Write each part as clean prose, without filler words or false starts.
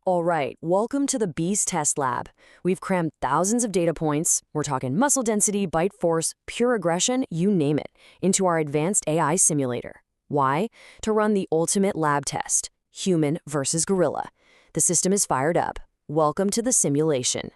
All right, welcome to the Beast Test Lab. We've crammed thousands of data points, we're talking muscle density, bite force, pure aggression, you name it, into our advanced AI simulator. Why? To run the ultimate lab test, human versus gorilla. The system is fired up. Welcome to the simulation.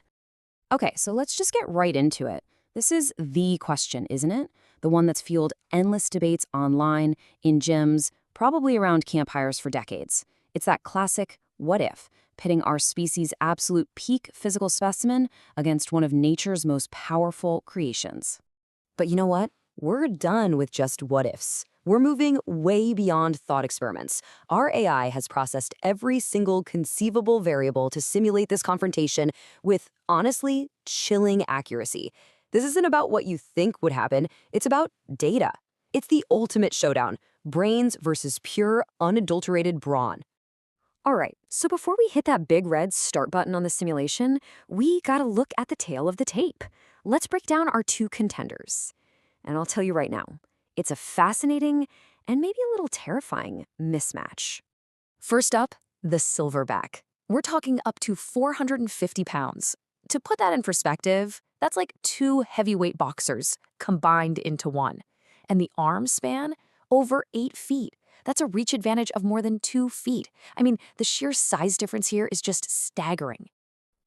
Okay, so let's just get right into it. This is the question, isn't it? The one that's fueled endless debates online, in gyms, probably around campfires for decades. It's that classic what if, pitting our species' absolute peak physical specimen against one of nature's most powerful creations. But you know what? We're done with just what ifs. We're moving way beyond thought experiments. Our AI has processed every single conceivable variable to simulate this confrontation with, honestly, chilling accuracy. This isn't about what you think would happen, it's about data. It's the ultimate showdown, brains versus pure, unadulterated brawn. All right, so before we hit that big red start button on the simulation, we gotta look at the tail of the tape. Let's break down our two contenders. And I'll tell you right now, it's a fascinating and maybe a little terrifying mismatch. First up, the silverback. We're talking up to 450 pounds. To put that in perspective, that's like two heavyweight boxers combined into one. And the arm span, over 8 feet. That's a reach advantage of more than 2 feet. I mean, the sheer size difference here is just staggering.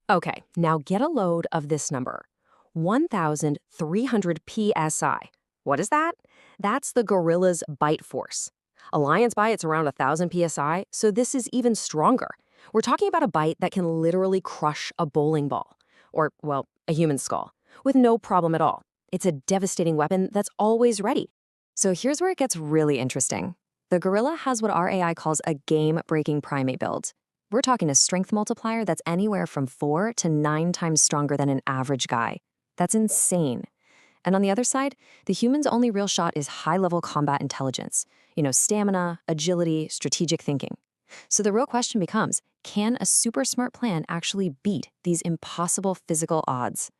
Okay, now get a load of this number. 1,300 psi. What is that? That's the gorilla's bite force. A lion's bite's around 1,000 psi, so this is even stronger. We're talking about a bite that can literally crush a bowling ball. Or, well, a human skull. With no problem at all. It's a devastating weapon that's always ready. So here's where it gets really interesting. The gorilla has what our AI calls a game-breaking primate build. We're talking a strength multiplier that's anywhere from 4 to 9 times stronger than an average guy. That's insane. And on the other side, the human's only real shot is high-level combat intelligence. Stamina, agility, strategic thinking. So the real question becomes, can a super smart plan actually beat these impossible physical odds?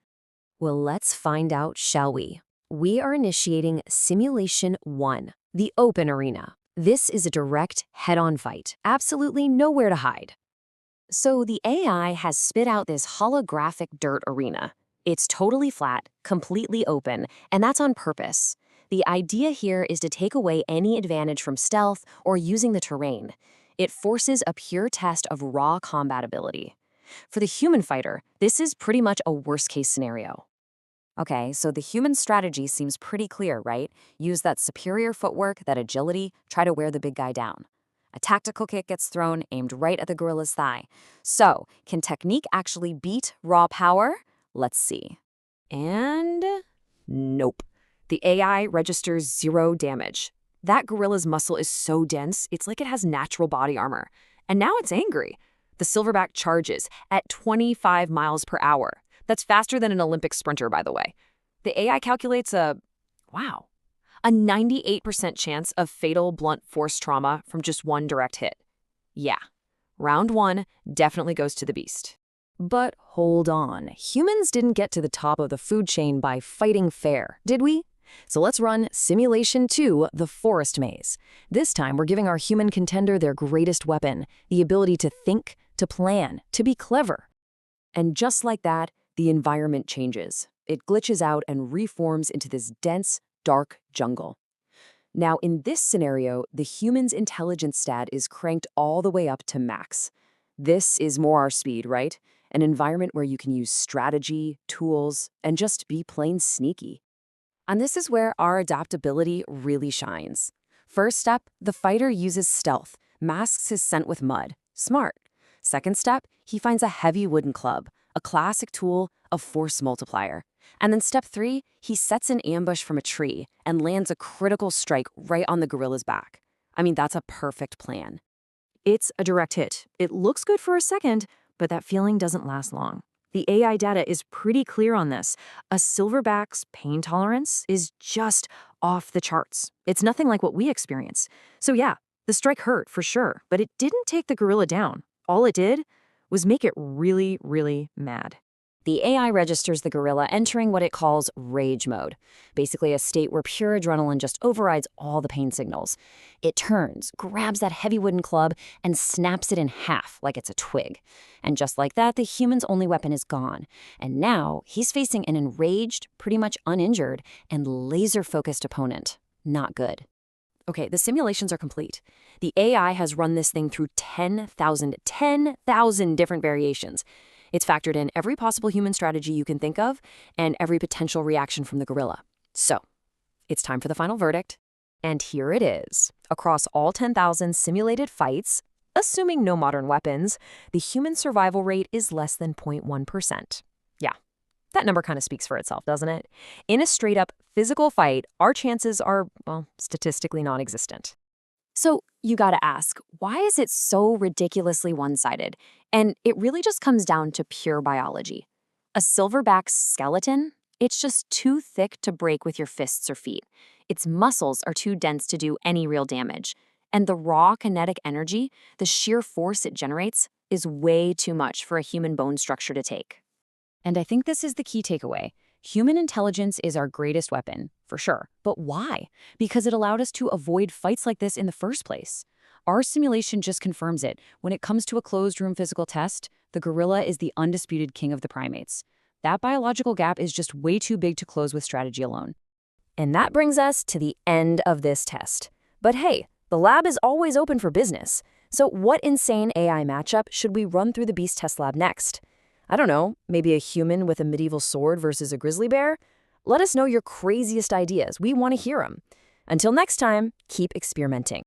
Well, let's find out, shall we? We are initiating Simulation 1, the open arena. This is a direct, head-on fight. Absolutely nowhere to hide. So the AI has spit out this holographic dirt arena. It's totally flat, completely open, and that's on purpose. The idea here is to take away any advantage from stealth or using the terrain. It forces a pure test of raw combat ability. For the human fighter, this is pretty much a worst-case scenario. Okay, so the human strategy seems pretty clear, right? Use that superior footwork, that agility, try to wear the big guy down. A tactical kick gets thrown, aimed right at the gorilla's thigh. So, can technique actually beat raw power? Let's see. And nope. The AI registers 0 damage. That gorilla's muscle is so dense, it's like it has natural body armor. And now it's angry. The silverback charges at 25 miles per hour. That's faster than an Olympic sprinter, by the way. The AI calculates a 98% chance of fatal blunt force trauma from just one direct hit. Yeah, round 1 definitely goes to the beast. But hold on, humans didn't get to the top of the food chain by fighting fair, did we? So let's run Simulation 2, the forest maze. This time we're giving our human contender their greatest weapon, the ability to think, to plan, to be clever. And just like that, the environment changes. It glitches out and reforms into this dense, dark jungle. Now, in this scenario, the human's intelligence stat is cranked all the way up to max. This is more our speed, right? An environment where you can use strategy, tools, and just be plain sneaky. And this is where our adaptability really shines. First step, the fighter uses stealth, masks his scent with mud. Smart. Second step, he finds a heavy wooden club, a classic tool, a force multiplier. And then step 3, he sets an ambush from a tree and lands a critical strike right on the gorilla's back. I mean, that's a perfect plan. It's a direct hit. It looks good for a second, but that feeling doesn't last long. The AI data is pretty clear on this. A silverback's pain tolerance is just off the charts. It's nothing like what we experience. So yeah, the strike hurt for sure, but it didn't take the gorilla down. All it did was make it really, really mad. The AI registers the gorilla entering what it calls rage mode, basically a state where pure adrenaline just overrides all the pain signals. It turns, grabs that heavy wooden club, and snaps it in half like it's a twig. And just like that, the human's only weapon is gone. And now he's facing an enraged, pretty much uninjured, and laser-focused opponent. Not good. Okay, the simulations are complete. The AI has run this thing through 10,000 different variations. It's factored in every possible human strategy you can think of and every potential reaction from the gorilla. So, it's time for the final verdict. And here it is. Across all 10,000 simulated fights, assuming no modern weapons, the human survival rate is less than 0.1%. Yeah, that number kind of speaks for itself, doesn't it? In a straight-up physical fight, our chances are, well, statistically non-existent. So you gotta ask, why is it so ridiculously one-sided? And it really just comes down to pure biology. A silverback's skeleton? It's just too thick to break with your fists or feet. Its muscles are too dense to do any real damage. And the raw kinetic energy, the sheer force it generates, is way too much for a human bone structure to take. And I think this is the key takeaway. Human intelligence is our greatest weapon, for sure. But why? Because it allowed us to avoid fights like this in the first place. Our simulation just confirms it. When it comes to a closed-room physical test, the gorilla is the undisputed king of the primates. That biological gap is just way too big to close with strategy alone. And that brings us to the end of this test. But hey, the lab is always open for business. So what insane AI matchup should we run through the Beast Test Lab next? I don't know, maybe a human with a medieval sword versus a grizzly bear? Let us know your craziest ideas. We want to hear them. Until next time, keep experimenting.